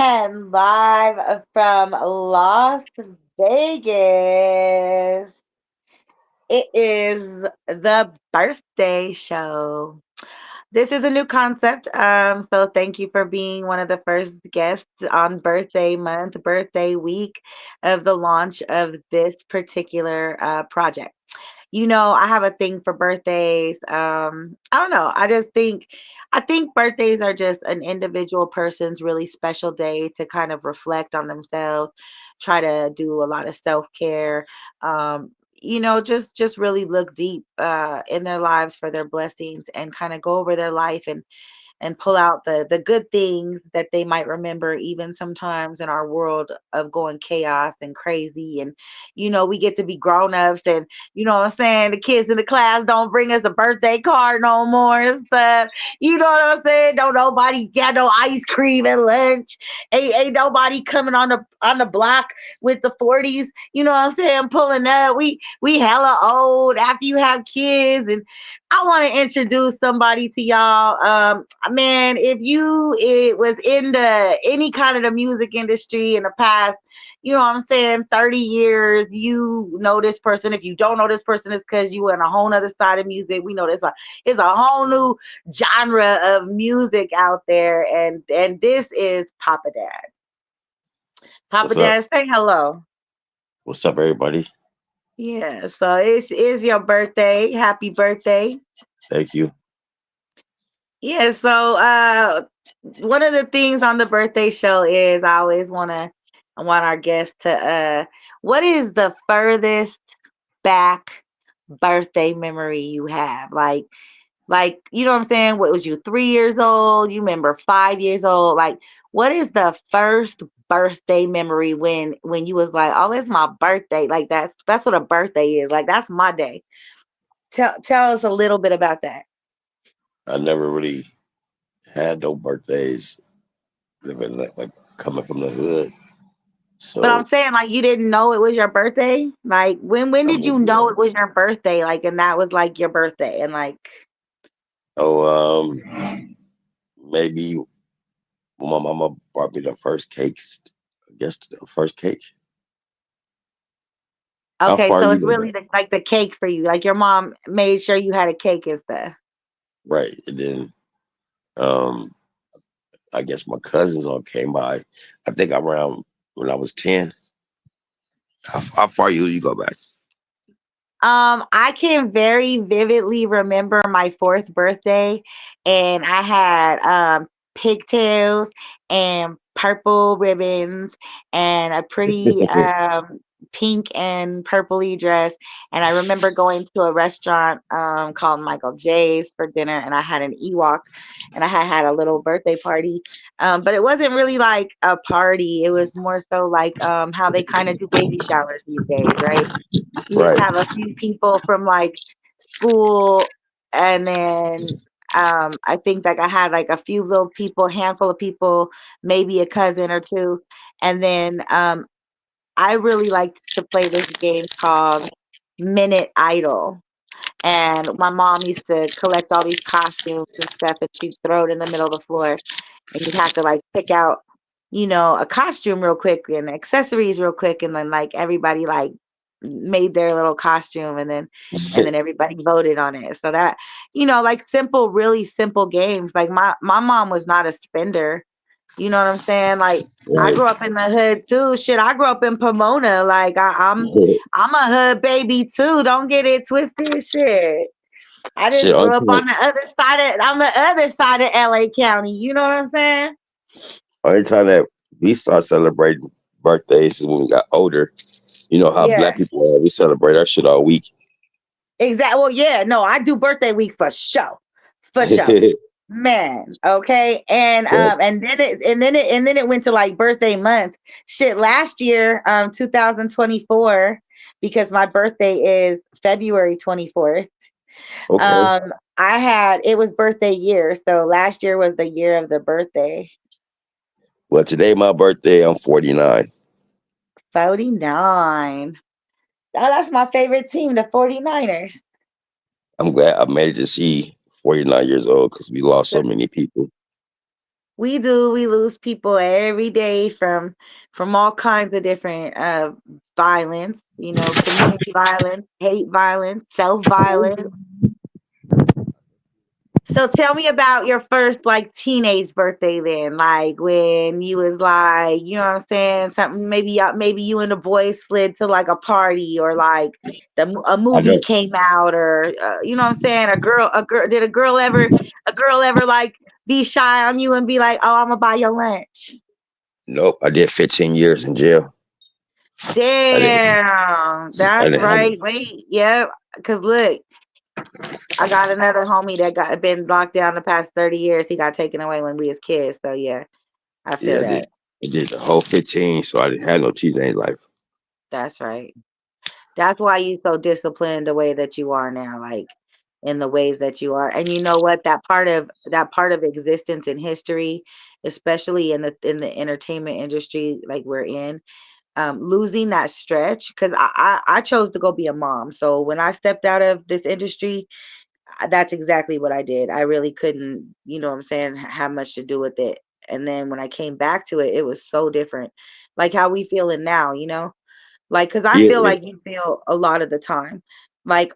and live from Las Vegas. It is the birthday show. This is a new concept. So thank you for being one of the first guests on birthday month, birthday week of the launch of this particular project. I have a thing for birthdays. I don't know. I think birthdays are just an individual person's really special day to kind of reflect on themselves, try to do a lot of self-care. Just really look deep in their lives for their blessings and kind of go over their life and pull out the good things that they might remember even sometimes in our world of going chaos and crazy. And we get to be grown-ups, and what I'm saying, the kids in the class don't bring us a birthday card no more and stuff. You know what I'm saying? Don't nobody got no ice cream at lunch. Ain't nobody coming on the block with the 40s, you know what I'm saying, pulling up. We hella old after you have kids. And I want to introduce somebody to y'all. Man, if you it was in any kind of the music industry in the past, what I'm saying, 30 years, you know this person. If you don't know this person, it's because you in a whole other side of music. We know it's a whole new genre of music out there, and this is Papa Dad. Papa What's up? Dad, say hello. What's up, everybody? Yeah, so it's your birthday. Happy birthday. Thank you. Yeah, so one of the things on the birthday show is I want our guests to what is the furthest back birthday memory you have? Like, you know what I'm saying? What was you, 3 years old? You remember 5 years old? Like, what is the first birthday memory when you was like, oh, it's my birthday? Like that's what a birthday is. Like that's my day. Tell us a little bit about that. I never really had no birthdays living like coming from the hood. But So I'm saying, like, you didn't know it was your birthday. Like when I did you mean, know yeah. it was your birthday? Like, and that was like your birthday, and like, Maybe when my mama brought me the first cakes. I guess the first cake. How okay, far so you it's go really back? like the cake for you. Like your mom made sure you had a cake and stuff. Right, and then um, I guess my cousins all came by. I think around when I was 10. How far you go back? I can very vividly remember my fourth birthday, and I had pigtails and purple ribbons and a pretty pink and purpley dress. And I remember going to a restaurant called Michael J's for dinner, and I had an Ewok, and I had a little birthday party. But it wasn't really like a party. It was more so like how they kind of do baby showers these days, right? You just Right. have a few people from like school, and then I think like I had like a few little people, handful of people, maybe a cousin or two. And then I really liked to play this game called Minute Idol. And my mom used to collect all these costumes and stuff, and she'd throw it in the middle of the floor, and you'd have to like pick out, a costume real quick and accessories real quick, and then like everybody like made their little costume, and then everybody voted on it. So that, like simple, really simple games. Like my mom was not a spender. You know what I'm saying? Like I Right. grew up in the hood too. Shit, I grew up in Pomona. Like I'm a hood baby too. Don't get it twisted. Shit. I Shit, just grew up on the other side of LA County. You know what I'm saying? only time that we start celebrating birthdays is when we got older. You know how Yeah. black people are. We celebrate our shit all week. Exactly. Well, yeah, no, I do birthday week for sure. For sure. Man, okay. And then it went to like birthday month. Shit, last year, 2024, because my birthday is February 24th. Okay. It was birthday year, so last year was the year of the birthday. Well, today my birthday. I'm 49. 49. Oh, that's my favorite team, the 49ers. I'm glad I made it to see 49 years old because we lost so The, many people. We do. We lose people every day from all kinds of different violence, community violence, hate violence, self-violence. So tell me about your first like teenage birthday then, like when you was like, what I'm saying, something maybe you and the boys slid to like a party or like a I movie don't. came out or what I'm saying, a girl did a girl ever like be shy on you and be like, "Oh, I'm gonna buy your lunch." Nope. I did 15 years in jail. I didn't. Damn, I that's didn't have right. it. Wait, yep. Cause look, I got another homie that got been locked down the past 30 years. He got taken away when we was kids. So yeah, I feel Yeah, I did. that. I did the whole 15, so I didn't have no teenage life. That's right. That's why you so disciplined the way that you are now, like in the ways that you are. And you know what? That part of existence in history, especially in the entertainment industry like we're in, losing that stretch because I chose to go be a mom. So when I stepped out of this industry, that's exactly what I did. I really couldn't, what I'm saying, have much to do with it. And then when I came back to it, it was so different. Like how we feeling now. Like, cause I Yeah, feel yeah. like you feel a lot of the time. Like,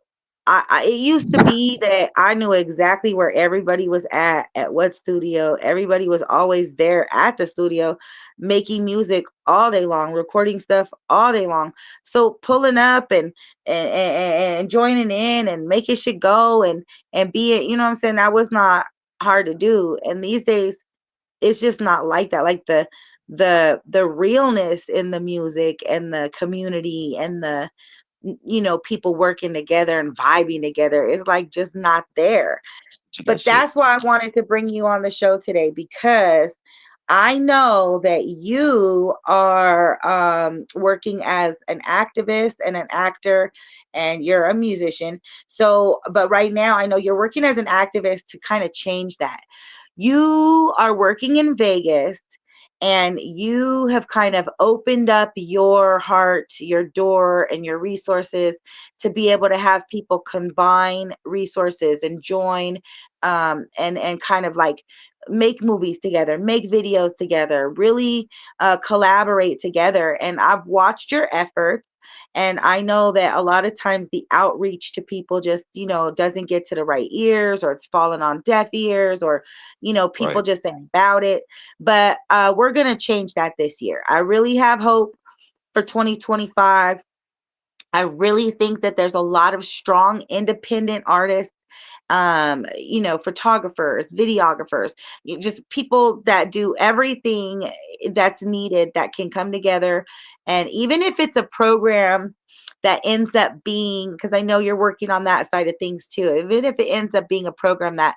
it used to be that I knew exactly where everybody was at what studio. Everybody was always there at the studio, making music all day long, recording stuff all day long. So pulling up and joining in and making shit go and be it, what I'm saying? That was not hard to do. And these days, it's just not like that. Like the realness in the music and the community and the people working together and vibing together is like just not there. But That's it. that's why I wanted to bring you on the show today because I know that you are working as an activist and an actor and you're a musician. So, but right now I know you're working as an activist to kind of change that. You are working in Vegas and you have kind of opened up your heart, your door, and your resources to be able to have people combine resources and join and kind of like make movies together, make videos together, really collaborate together. And I've watched your efforts. And I know that a lot of times the outreach to people just, doesn't get to the right ears or it's falling on deaf ears or, people Right. just ain't about it. But we're going to change that this year. I really have hope for 2025. I really think that there's a lot of strong independent artists, photographers, videographers, just people that do everything that's needed that can come together. And even if it's a program that ends up being, because I know you're working on that side of things too, even if it ends up being a program that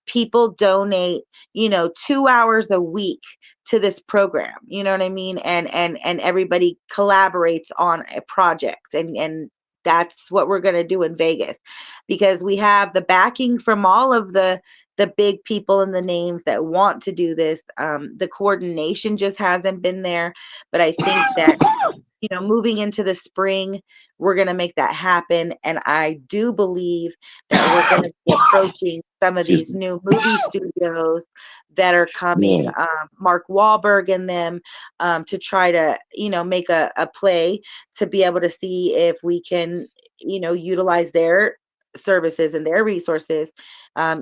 people donate, 2 hours a week to this program, you know what I mean, and everybody collaborates on a project, and that's what we're going to do in Vegas because we have the backing from all of the big people and the names that want to do this. The coordination just hasn't been there, but I think that moving into the spring, we're going to make that happen. And I do believe that we're going to be approaching some of Excuse these me. new movie studios that are coming, Yeah. Mark Wahlberg and them, to try to, make a play to be able to see if we can, utilize their services and their resources.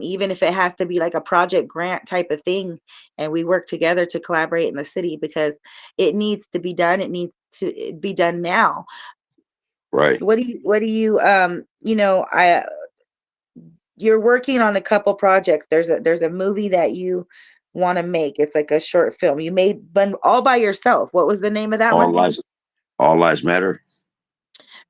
Even if it has to be like a project grant type of thing, and we work together to collaborate in the city because it needs to be done. It needs to be done now. Right. I you're working on a couple projects. There's a movie that you want to make. It's like a short film. You made but all by yourself. What was the name of that All one? lives. All lives matter.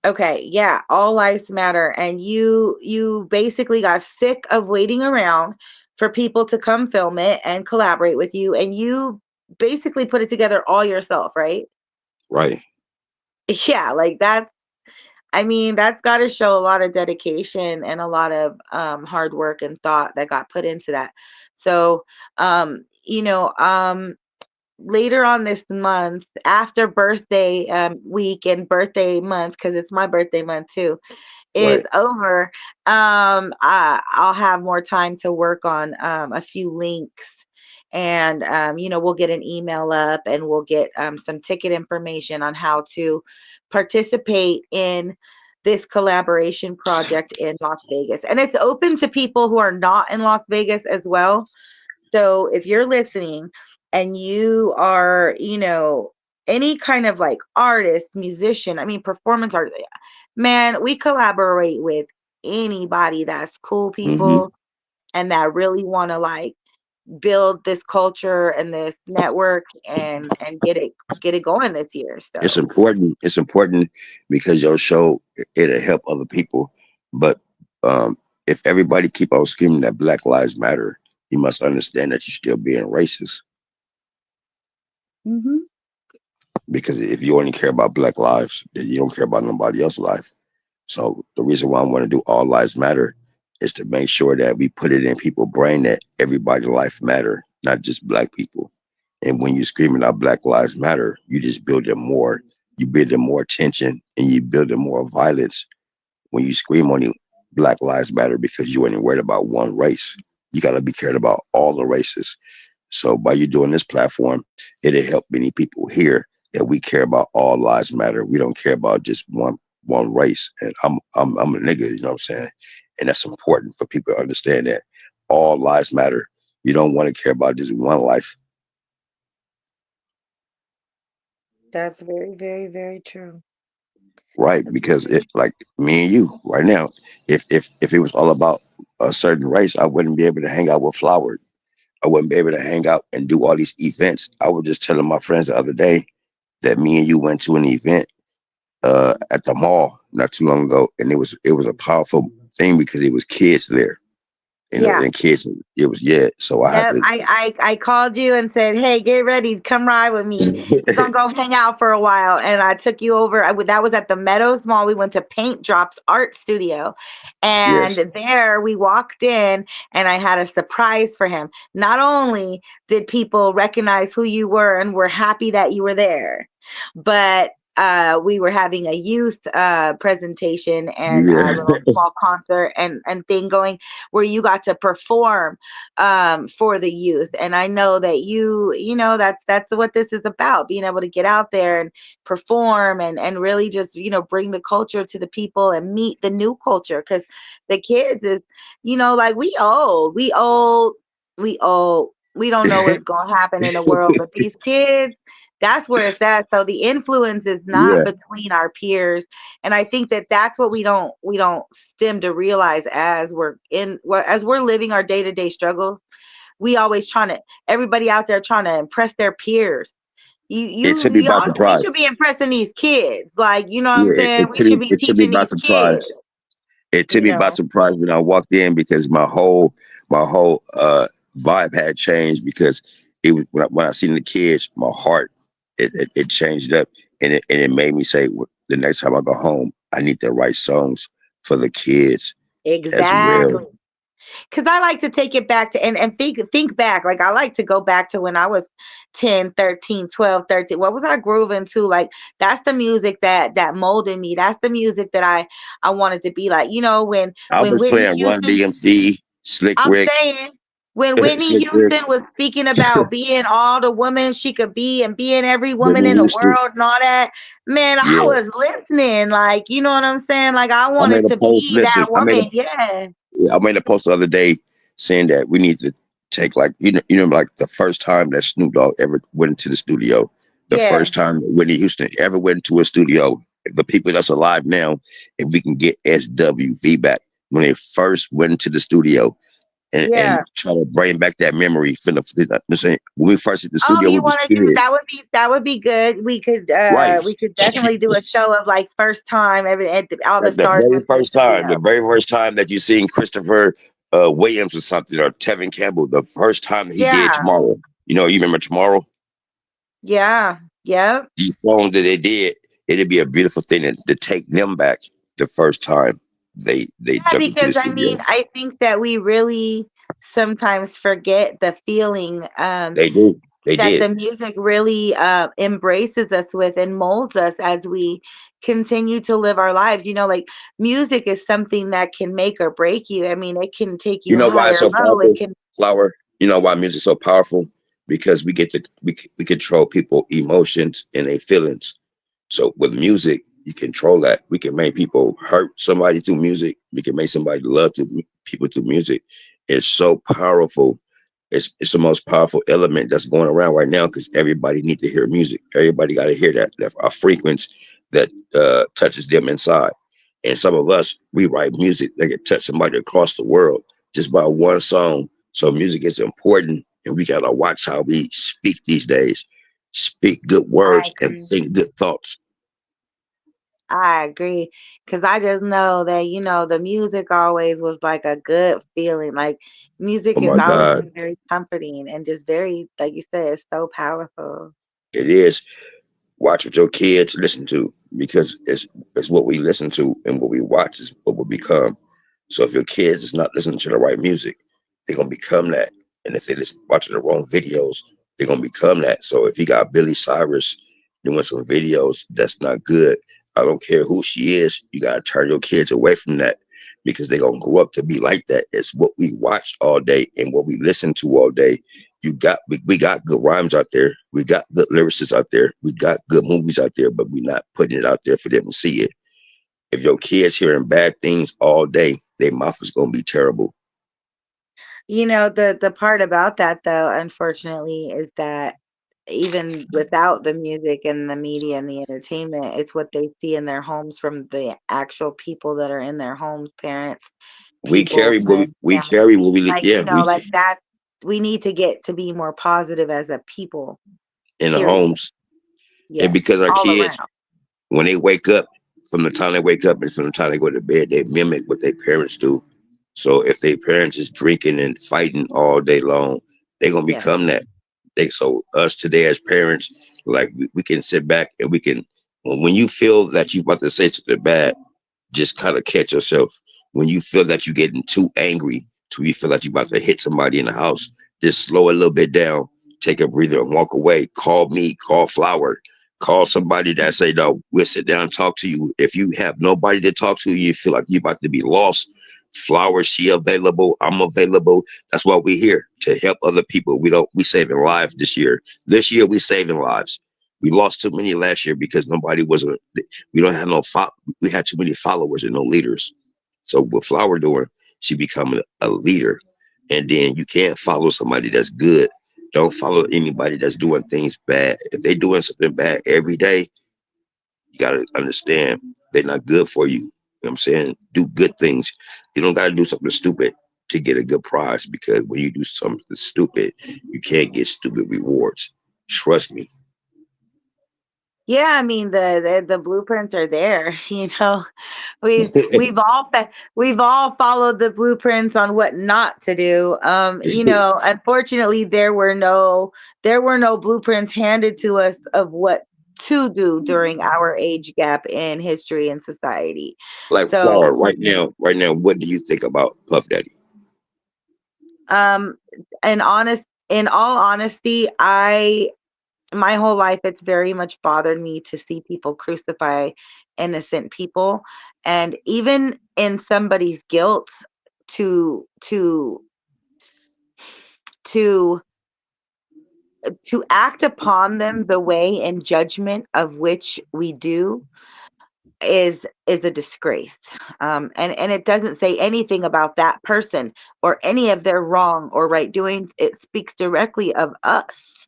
Okay, yeah, All Lives Matter. And you basically got sick of waiting around for people to come film it and collaborate with you and you basically put it together all yourself, right? Right. Yeah, like that. I mean, that's got to show a lot of dedication and a lot of hard work and thought that got put into that. So, later on this month, after birthday week and birthday month, because it's my birthday month too, is Right. over, I'll have more time to work on a few links and we'll get an email up, and we'll get some ticket information on how to participate in this collaboration project in Las Vegas. And it's open to people who are not in Las Vegas as well. So if you're listening and you are, any kind of like artist, musician, I mean, performance art, man, we collaborate with anybody that's cool Hmm. people and that really want to like build this culture and this network and get it going this year. It's So, important. It's important because your show it'll help other people. But um, if everybody keep on screaming that Black Lives Matter, you must understand that you're still being racist. mhm, Because if you only care about Black lives, then you don't care about nobody else's life. So the reason why I want to do All Lives Matter is to make sure that we put it in people's brain that everybody's life matter, not just Black people. And when you're screaming out Black Lives Matter, you just build in more, you build in more tension, and you build in more violence when you scream on you Black Lives Matter because you ain't worried about one race. You got to be cared about all the races. So by you doing this platform, it'll help many people hear that we care about all lives matter. We don't care about just one race. And I'm a nigga, you know what I'm saying? And that's important for people to understand that all lives matter. You don't want to care about just one life, that's very, very, very true. right? That's Because it like me and you right now, if it was all about a certain race, I wouldn't be able to hang out with Flower. I wouldn't be able to hang out and do all these events. I was just telling my friends the other day that me and you went to an event at the mall not too long ago, and it was a powerful thing because it was kids there, yeah. and kids. It was yeah. So I had Yep, to. I called you and said, "Hey, get ready, come ride with me. We're gonna go hang out for a while." And I took you over. That was at the Meadows Mall. We went to Paint Drops Art Studio, and Yes, there we walked in, and I had a surprise for him. Not only did people recognize who you were and were happy that you were there, but we were having a youth presentation and a yeah. little small concert and thing going where you got to perform for the youth. And I know that that's what this is about, being able to get out there and perform and really just bring the culture to the people and meet the new culture, because the kids is like we old, we don't know what's going to happen in the world, but these kids, that's where it's at. So the influence is not Yeah, between our peers, and I think that that's what we don't stem to realize as we're living our day-to-day struggles. We always trying to everybody out there trying to impress their peers. you it you took me we by all we should surprise. be impressing these kids, like, you know what I'm Yeah, saying, we should be it took me teaching by these kids, surprise. It took you me by know surprise when I walked in because my whole vibe had changed because it was when I seen the kids, my heart it changed up and it made me say the next time I go home, I need to write songs for the kids as well. exactly. Because I like to take it back to and think back. Like, I like to go back to when I was 10, 13, 12, 13. What was I grooving to? Like, that's the music that molded me. That's the music that I wanted to be like. When I when was Whitney playing Run Houston, DMC, Slick I'm Rick, saying, when Whitney Slick Rick, Houston was speaking about being all the woman she could be and being every woman Whitney in the Houston. world and all that, man, I Yeah, was listening. Like, you know what I'm saying? Like, I I wanted made a to post. be that Listen, woman. Yeah. I made a post the other day saying that we need to take like like the first time that Snoop Dogg ever went into the studio, the Yeah. first time that Whitney Houston ever went into a studio. The people that's alive now, and we can get SWV back when they first went into the studio and Yeah. try to bring back that memory from when we first hit the Oh, studio, we you was want to do that? kids, Would be good. right? We could definitely do a show of like first time all the Like the stars very went to the first time, studio. the very first time that you seen Christopher Williams or something, or Tevin Campbell, the first time that he did Yeah. Tomorrow. You remember Tomorrow? Yeah. Yep. These songs that they did, it'd be a beautiful thing to take them back the first time they Yeah, jumped into the because I mean, studio. I think that we really sometimes forget the feeling They do. They that did. the music really embraces us with and molds us as we continue to live our lives. Like, music is something that can make or break you. I mean, it can take You you know why high it's or so low. It powerful, can. Flower? You know why music's so powerful? because we control people emotions and their feelings. So with music, you control that. We can make people hurt somebody through music. We can make somebody love people through music. It's so powerful. It's the most powerful element that's going around right now because everybody need to hear music. Everybody got to hear that a frequency that touches them inside. And some of us, we write music that can touch somebody across the world just by one song. So music is important, and we gotta watch how we speak these days. Speak good I words and agree. think good thoughts. I agree. Cause I just know that, the music always was like a good feeling. Like music Oh has my always God, been very comforting and just very, like you said, it's so powerful. it is. Watch what your kids listen to because it's what we listen to and what we watch is what we become. So if your kids is not listening to the right music, they're gonna become that. And if they listen watching the wrong videos, they're gonna become that. So if you got Billy Cyrus doing some videos that's not good, I don't care who she is, you gotta turn your kids away from that because they're gonna grow up to be like that. It's what we watch all day and what we listen to all day. We got good rhymes out there. We got good lyricists out there. We got good movies out there, but we're not putting it out there for them to see it. If your kids hearing bad things all day, their mouth is gonna be terrible. The part about that though, unfortunately, is that even without the music and the media and the entertainment, it's what they see in their homes from the actual people that are in their homes, parents, We people, carry what friends, we family. carry what we Like, yeah we like that we need to get to be more positive as a people, in the period. homes, and Yes, because our all kids around. when they wake up, from the time they wake up and from the time they go to bed, they mimic what their parents do. So if their parents is drinking and fighting all day long, they're gonna Yes. become that. So us today as parents, like we can sit back and we can when you feel that you about to say something bad, just kind of catch yourself. When you feel that you're getting too angry, to you feel like you're about to hit somebody in the house, just slow a little bit down, take a breather and walk away. Call me, call Flower, call somebody that say, no, we'll sit down and talk to you. If you have nobody to talk to, you feel like you're about to be lost. Flower, she available, I'm available. That's why we're here to help other people. We saving lives this year. This year we saving lives. We lost too many last year because nobody wasn't. We don't have no. We had too many followers and no leaders. So what Flower doing, she becoming a leader, and then you can't follow somebody that's good. Don't follow anybody that's doing things bad. If they doing something bad every day, you gotta understand they're not good for you. You know what I'm saying? Do good things. You don't gotta do something stupid to get a good prize because when you do something stupid, you can't get stupid rewards. Trust me. Yeah, I mean the blueprints are there. We've all followed the blueprints on what not to do. Unfortunately, there were no blueprints handed to us of what to do during our age gap in history and society. Like So, Flower, right now, what do you think about Puff Daddy? um, in all honesty, my whole life it's very much bothered me to see people crucify innocent people, and even in somebody's guilt, to to to to act upon them the way and judgment of which we do is a disgrace. And it doesn't say anything about that person or any of their wrong or right doings. It speaks directly of us.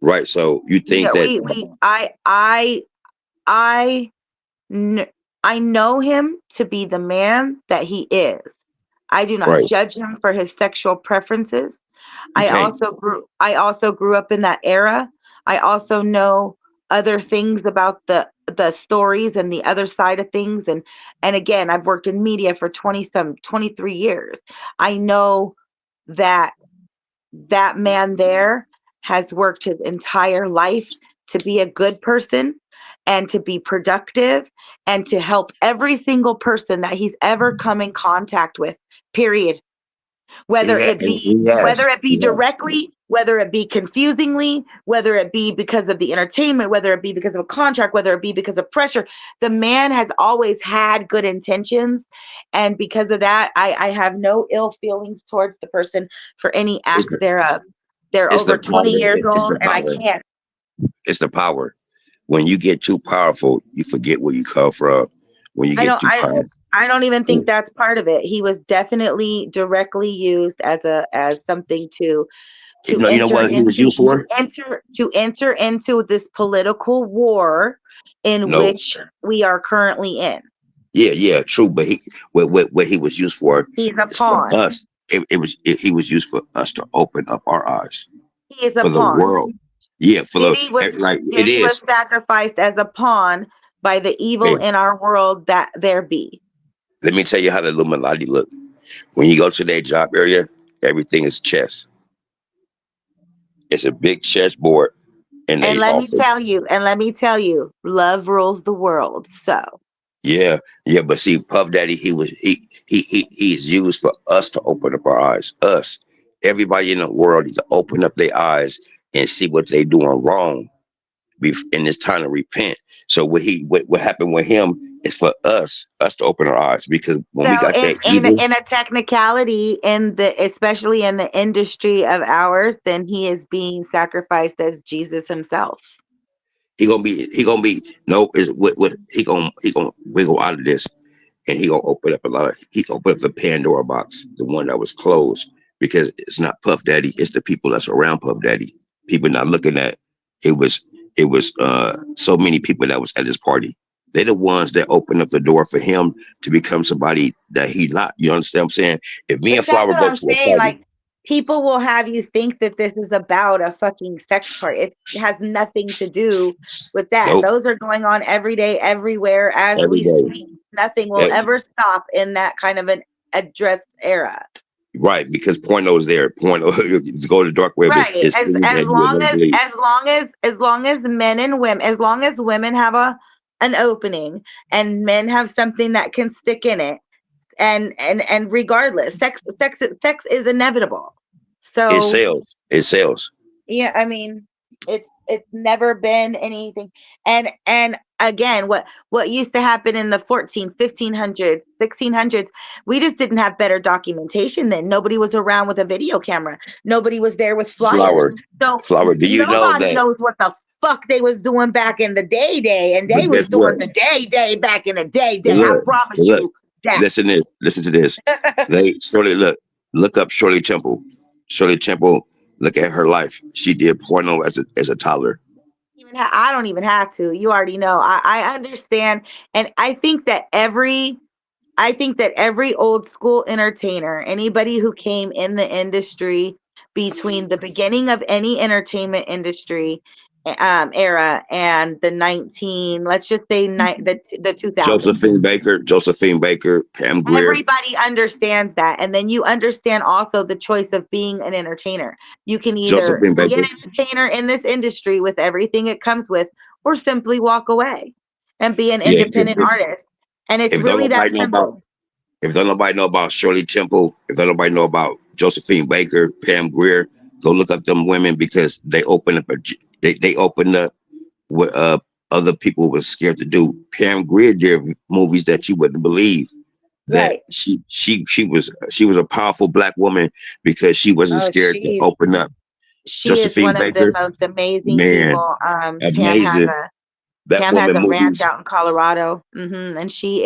Right. So you think Yeah, that we I N I know him to be the man that he is. I do not right? judge him for his sexual preferences. You can't. I also grew up in that era. I also know other things about the stories and the other side of things, and again, I've worked in media for 23 years. I know that that man there has worked his entire life to be a good person and to be productive and to help every single person that he's ever come in contact with, period. whether it And be whether it be he has. directly, whether it be confusingly, whether it be because of the entertainment, whether it be because of a contract, whether it be because of pressure, the man has always had good intentions, and because of that, I have no ill feelings towards the person for any acts Listen, thereof. They're It's the over 20 power. years It's old, the and I power. can't. It's the power. When you get too powerful, you forget where you come from. When you I get don't. too powerful, I don't even think that's part of it. He was definitely directly used as something you to know, you know enter what he was into used for? to enter into this political war in No. which we are currently in. Yeah, yeah, true. But what he was used for He's a is for pawn. us. He was used for us to open up our eyes He is a for the pawn. world. Yeah, for the like it Diddy was is. sacrificed as a pawn by the evil Hey, in our world that there be. let me tell you how the Illuminati look. When you go to their job area, everything is chess. It's a big chessboard in And their let me office. tell you, love rules the world. So Yeah, yeah, but see, Puff Daddy, he's used for us to open up our eyes. Us, everybody in the world needs to open up their eyes and see what they doing wrong. And it's time to repent. So what happened with him is for us to open our eyes because when we so got that evil, in a technicality in the especially in the industry of ours, then he is being sacrificed as Jesus himself. he gonna be no is what he gonna wiggle out of this and he gonna open up he gonna open up the Pandora box, the one that was closed, because it's not Puff Daddy, it's the people that's around Puff Daddy. People not looking at it was so many people that was at his party. They're the ones that opened up the door for him to become somebody that he not. You understand what I'm saying? If me But and that's Flower what go I'm to a saying. party, Like, people will have you think that this is about a fucking sex party. It has nothing to do with that. nope, Those are going on every day, everywhere as every we day. speak. Nothing will Eh, ever stop in that kind of an address era. right, because porno is there. Porno to go to the dark web Right. is free and you would never believe. As long as men and women, as long as women have a an opening and men have something that can stick in it, and regardless, sex is inevitable. It So sells. It sells. yeah, I mean, it's never been anything. And again, what used to happen in the 14, 1500s, 1600s, we just didn't have better documentation then. Nobody was around with a video camera. Nobody was there with flyers. Flower. So Flower. Do you know nobody that? knows what the fuck they was doing back in the day, and But they guess was what? doing the day back in the But day. I look, promise but look. you that. Listen this. Listen to this. They Shirley look up Shirley Temple. Shirley Temple. Look at her life. She did porno as a toddler. I don't even have to. You already know. I understand, and I think that every old school entertainer, anybody who came in the industry between the beginning of any entertainment industry era and the 19, let's just say the 2000s. Josephine Baker, Pam Grier, Everybody understands that. And then you understand also the choice of being an entertainer. You can either Josephine be an Baker. entertainer in this industry with everything it comes with, or simply walk away and be an Yeah. independent artist. And it's If don't really that nobody know about simple. if don't nobody know about Shirley Temple, if don't nobody know about Josephine Baker, Pam Grier, go look up them women because they opened up what other people were scared to do. Pam Grier did movies that you wouldn't believe. That Right. she was a powerful black woman because she wasn't Oh, scared to open up. she is Josephine one of the Baker, most amazing man, people. amazing. That Pam has woman a ranch movies, out in Colorado, and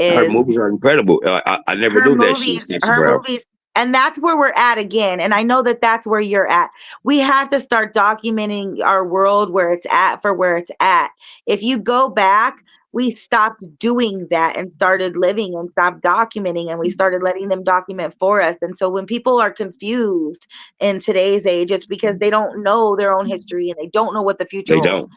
her movies are incredible. I never knew that she was Nancy her Brown. movies, and that's where we're at again. And I know that that's where you're at. We have to start documenting our world where it's at for where it's at. If you go back, we stopped doing that and started living and stopped documenting, and we started letting them document for us. And so when people are confused in today's age, it's because they don't know their own history and they don't know what the future They holds. don't.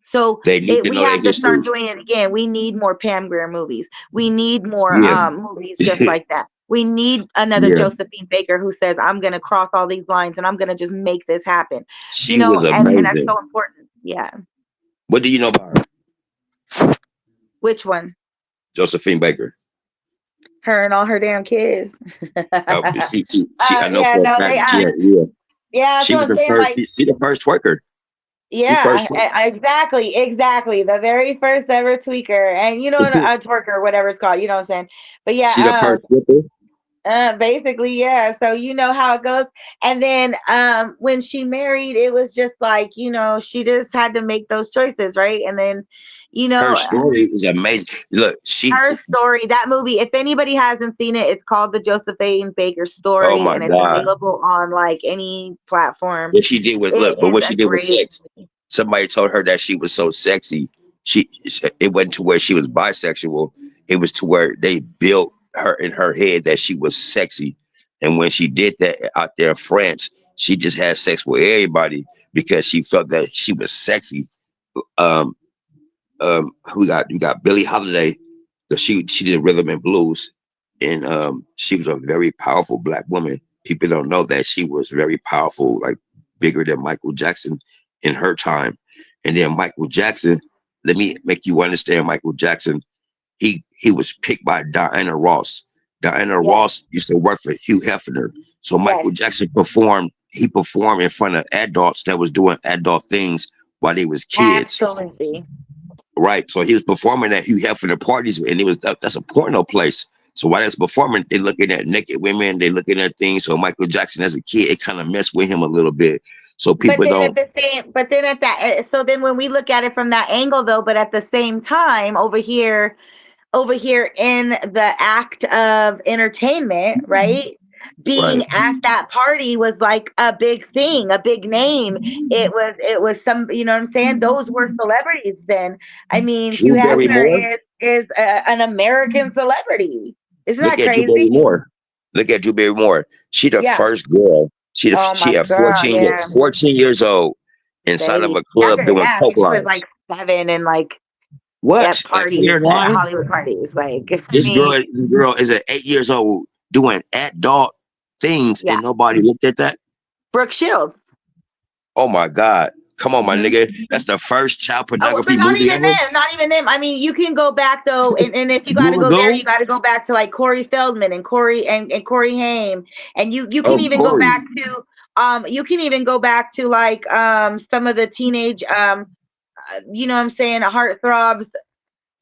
So They need to we know their have to start history. doing it again. We need more Pam Grier movies. We need more Yeah, movies just like that. We need another yeah. Josephine Baker who says, I'm gonna cross all these lines and I'm gonna just make this happen. She was And that's amazing. so important. Yeah. What do you know about her? Which one? Josephine Baker. Her and all her damn kids. I know Yeah, for a no, they fact yeah. yeah, that's She what was I'm the saying. first. Like, She the first twerker. She yeah, first twerk. exactly. The very first ever tweaker, and a twerker, whatever it's called. You know what I'm saying? But She the yeah, first stripper. Basically, yeah. So you know how it goes. And then when she married, it was just like, she just had to make those choices, right? And then, you Her know, story is amazing. Look, she. her story, that movie, if anybody hasn't seen it, it's called The Josephine Baker Oh Story, my and it's God. available on like any platform. What she did with look, but It is what a she did with great sex. Somebody told her that she was so sexy. It wasn't to where she was bisexual. It was to where they built her in her head that she was sexy. And when she did that out there in France, she just had sex with everybody because she felt that she was sexy. Um, we got Billie Holiday, because she did rhythm and blues, and she was a very powerful black woman. People don't know that she was very powerful, like bigger than Michael Jackson in her time. And then Michael Jackson, let me make you understand. Michael Jackson, he was picked by Diana Ross. Diana yes, Ross used to work for Hugh Hefner. So yes, Michael Jackson performed. He performed in front of adults that was doing adult things while they was kids. absolutely. Right. So he was performing at Hugh Hefner parties, and that's a porno place. So while he was performing, they looking at naked women, they looking at things. So Michael Jackson, as a kid, it kind of messed with him a little bit. So But people then at don't. the same, but then at that, so then when we look at it from that angle, though, but at the same time, over here in the act of entertainment, right? Right. Being at that party was like a big thing, a big name. It was some, you know what I'm saying? Those were celebrities then. I mean, Hugh Drew Hefner Barrymore. is an American celebrity. Isn't Look that at Drew crazy? Barrymore. Look at Drew Barrymore. She the Yeah. first girl. Oh my She at God. Yeah. 14 years old inside of Baby. a club Younger than doing that. coke Maybe she was lines. like 7 and like at What? parties, You're at lying? Hollywood parties. Like, I This mean, girl is at 8 years old doing adult things, yeah. and nobody looked at that. Brooke Shields. Oh my God. Come on, my Mhm. nigga. That's the first child Oh, but pornography not movie even ever. them. Not even them. I mean, you can go back though, and if you got to Blue go there, you Lagoon? got to go back to like Corey Feldman and Corey Haim, and you can Oh, even go Corey. back to you can even go back to like some of the teenage you know what I'm saying, heartthrobs,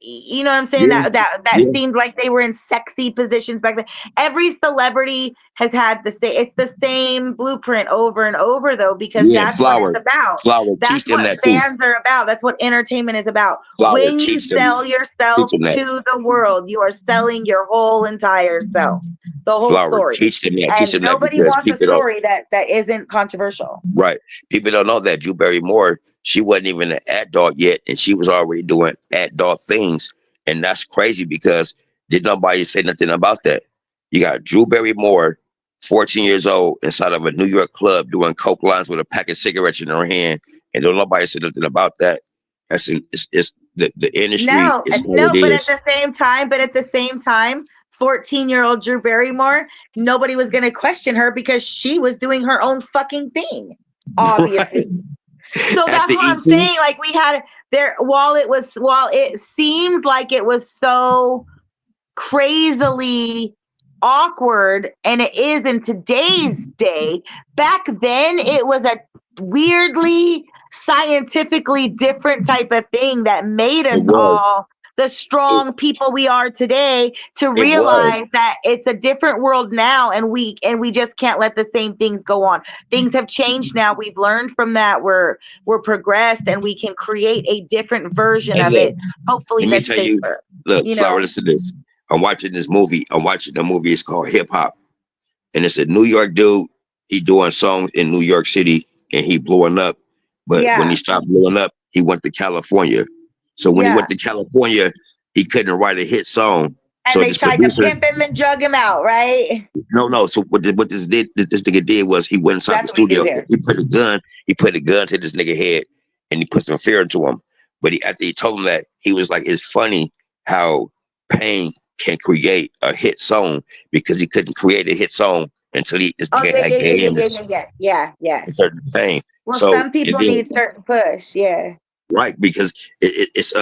you know what I'm saying, Yeah. that Yeah. seemed like they were in sexy positions back then. Every celebrity has had the same, it's the same blueprint over and over though, because Yeah. that's what it's Flower. about. Flower. That's Teach them what that too. fans are about. That's what entertainment is about. Flower. When you Teach them. sell Teach yourself them that. to the world, you are selling your whole entire self, the whole Flower. story. Teach them that. Teach And them that nobody because wants a people don't. story that isn't controversial. Right. People don't know that Drew Barrymore, she wasn't even an adult yet, and she was already doing adult things. And that's crazy because did nobody say nothing about that? You got Drew Barrymore, 14 years old, inside of a New York club doing coke lines with a pack of cigarettes in her hand, and don't nobody say nothing about that. It's the industry No, is how no, it but at is. the same time, 14-year-old Drew Barrymore, nobody was going to question her because she was doing her own fucking thing, obviously. So At that's the what I'm ET, saying. Like we had there, while it seems like it was so crazily awkward, and it is in today's day, back then it was a weirdly scientifically different type of thing that made us it was. all the It, strong people we are today, to it was. realize that it's a different world now, and we just can't let the same things go on. Things have changed now. We've learned from that. We're progressed, and we can create a different version Hey, of look. it, hopefully Let me that's tell you, safer, look, you Flower, know. listen to this. I'm watching this movie. I'm watching the movie. It's called Hip Hop. And it's a New York dude. He doing songs in New York City and he blowing up. But when he Yeah. stopped blowing up, he went to California. So when he went Yeah. to California, he couldn't write a hit song. And So they this tried to producer, pimp him and drug him out, right? no. So what this nigga did was he went inside the That's what we do studio. here. He put a gun to this nigga head, and he put some fear into him. But after he told him that, he was like, "It's funny how pain can create a hit song because he couldn't create a hit song until this Oh nigga yeah, had yeah, yeah, gave yeah, him yeah, yeah, yeah, yeah, yeah. a certain thing." Well, So some and people then need certain push. Yeah. right because it's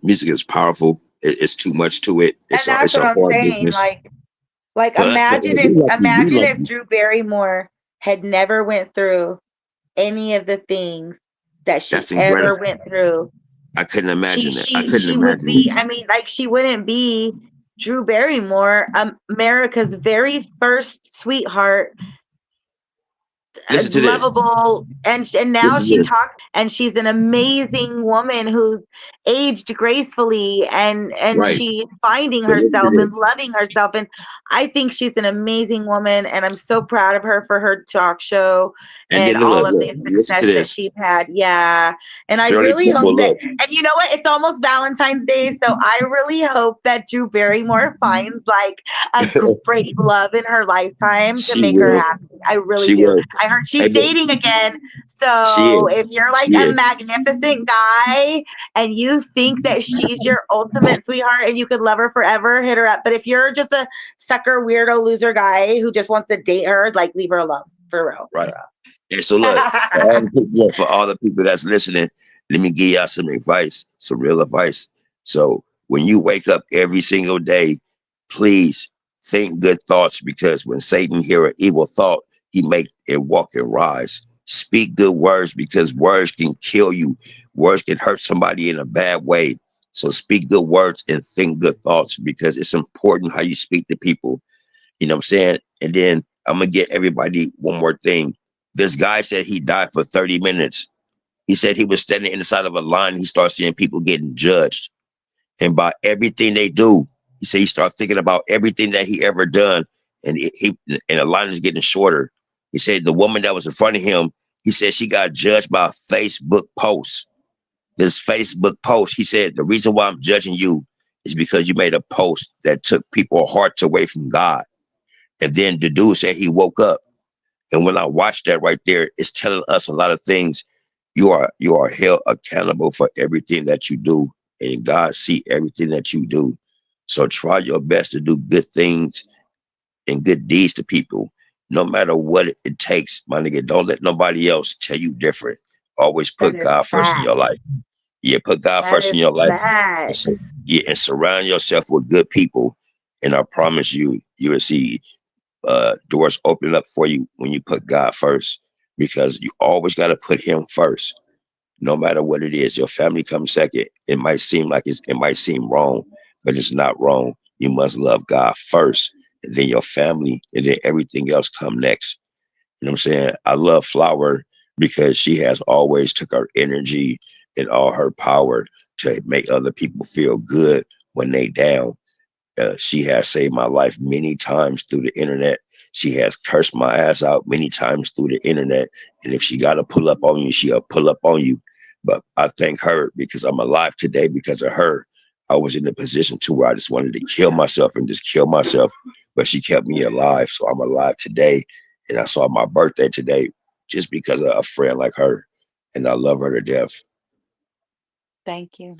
music is powerful. It's too much to it. And that's It's what a I'm hard saying. business. Like But imagine if we imagine if lucky. Drew Barrymore had never went through any of the things that she That's incredible. ever went through. I couldn't She imagine it. I she couldn't she would imagine it. be, I mean, like she wouldn't be. Drew Barrymore, America's very first sweetheart, Listen to this. lovable, and now Listen she to this. talks, and she's an amazing woman who's aged gracefully, and Right. she's finding But listen to herself and this. loving herself, and I think she's an amazing woman, and I'm so proud of her for her talk show And and then all look, of look, the listen to success that this. she's had. Yeah, and I Shirley really hope Temple, that, look, and you know what, it's almost Valentine's Day, so I really hope that Drew Barrymore finds like a great love in her lifetime to she make her will. happy. I really She do. will. I heard Hey, she's but dating again. she So is. if you're like She a is. magnificent guy and you think that she's your ultimate sweetheart and you could love her forever, hit her up. But if you're just a sucker, weirdo, loser guy who just wants to date her, like leave her alone. For real. Right. For And so real. look, for all the people that's listening, let me give y'all some advice, some real advice. So when you wake up every single day, please think good thoughts, because when Satan hear an evil thought, he make it walk and rise. Speak good words, because words can kill you. Words can hurt somebody in a bad way. So speak good words and think good thoughts, because it's important how you speak to people. You know what I'm saying? And then I'm gonna get everybody one more thing. This guy said he died for 30 minutes. He said he was standing inside of a line. He started seeing people getting judged, and by everything they do, he said he started thinking about everything that he ever done, and and the line is getting shorter. He said the woman that was in front of him, he said she got judged by a Facebook post. This Facebook post, he said the reason why I'm judging you is because you made a post that took people's hearts away from God. And then the dude said he woke up. And when I watched that right there, it's telling us a lot of things. You are held accountable for everything that you do, and God see everything that you do. So try your best to do good things and good deeds to people, no matter what it takes, my nigga. Don't let nobody else tell you different. Always That put is God first in fact. your life. Yeah, put God That first is in your life. And so, facts. yeah, and surround yourself with good people. And I promise you, you will see doors open up for you when you put God first, because you always got to put Him first, no matter what it is. Your family comes second. It might seem like it might seem wrong, but it's not wrong. You must love God first, and then your family, and then everything else come next. You know what I'm saying? I love Flower because she has always took her energy and all her power to make other people feel good when they down. She has saved my life many times through the internet. She has cursed my ass out many times through the internet. And if she got to pull up on you, she'll pull up on you. But I thank her because I'm alive today because of her. I was in a position to where I just wanted to kill myself and just kill myself, but she kept me alive. So I'm alive today. And I saw my birthday today just because of a friend like her. And I love her to death. Thank you.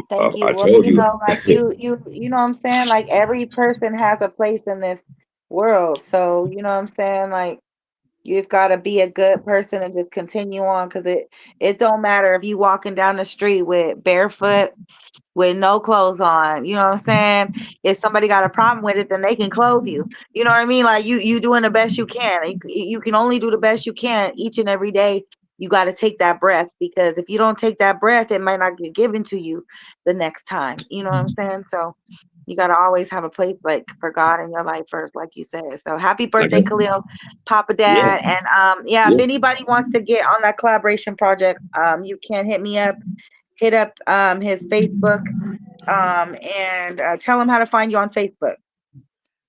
Thank you. I Well, told you you. know, like you know what I'm saying? Like every person has a place in this world. So, you know what I'm saying? Like you just gotta be a good person and just continue on, because it don't matter if you walking down the street with barefoot with no clothes on. You know what I'm saying? If somebody got a problem with it, then they can clothe you. You know what I mean? Like you doing the best you can. You can only do the best you can each and every day. You got to take that breath, because if you don't take that breath, it might not get given to you the next time. You know what I'm saying? So you got to always have a place like for God in your life first, like you said. So happy Like, birthday, Khalil, Papa yeah, Dad. And yeah, if yeah. anybody wants to get on that collaboration project, you can hit me up, hit up his Facebook, and tell him how to find you on Facebook.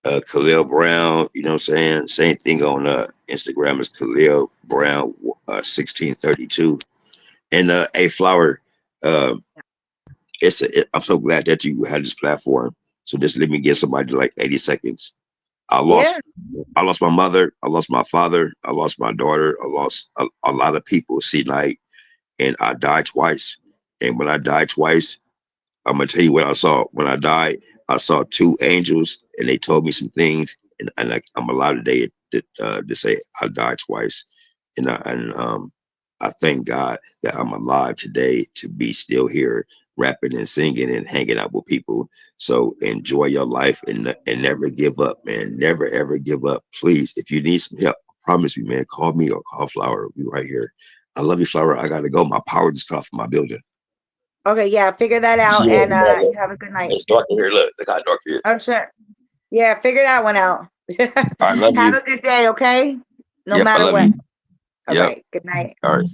Khalil Brown, you know what I'm saying? Same thing on Instagram is Khalil Brown 1632. And a Flower, uh, I'm so glad that you had this platform. So just let me give somebody like 80 seconds. I lost Yeah, I lost my mother, I lost my father, I lost my daughter, I lost a lot of people see night, and I died twice. And when I died twice, I'm gonna tell you what I saw. When I died, I saw two angels, and they told me some things, and I'm allowed today to say I died twice, and I thank God that I'm alive today to be still here, rapping and singing and hanging out with people. So enjoy your life and never give up, man. Never ever give up, please. If you need some help, promise me, man. Call me or call Flower. We right here. I love you, Flower. I gotta go. My power just cut off my building. Okay, yeah, figure that See out, you and in the you have a good night. It's dark in here. Look how dark it is. Oh, sure. Yeah, figure that one out. All right, love Have you. a good day, okay? No Yep, I matter love what. you. All Yep. right. Good night. All right.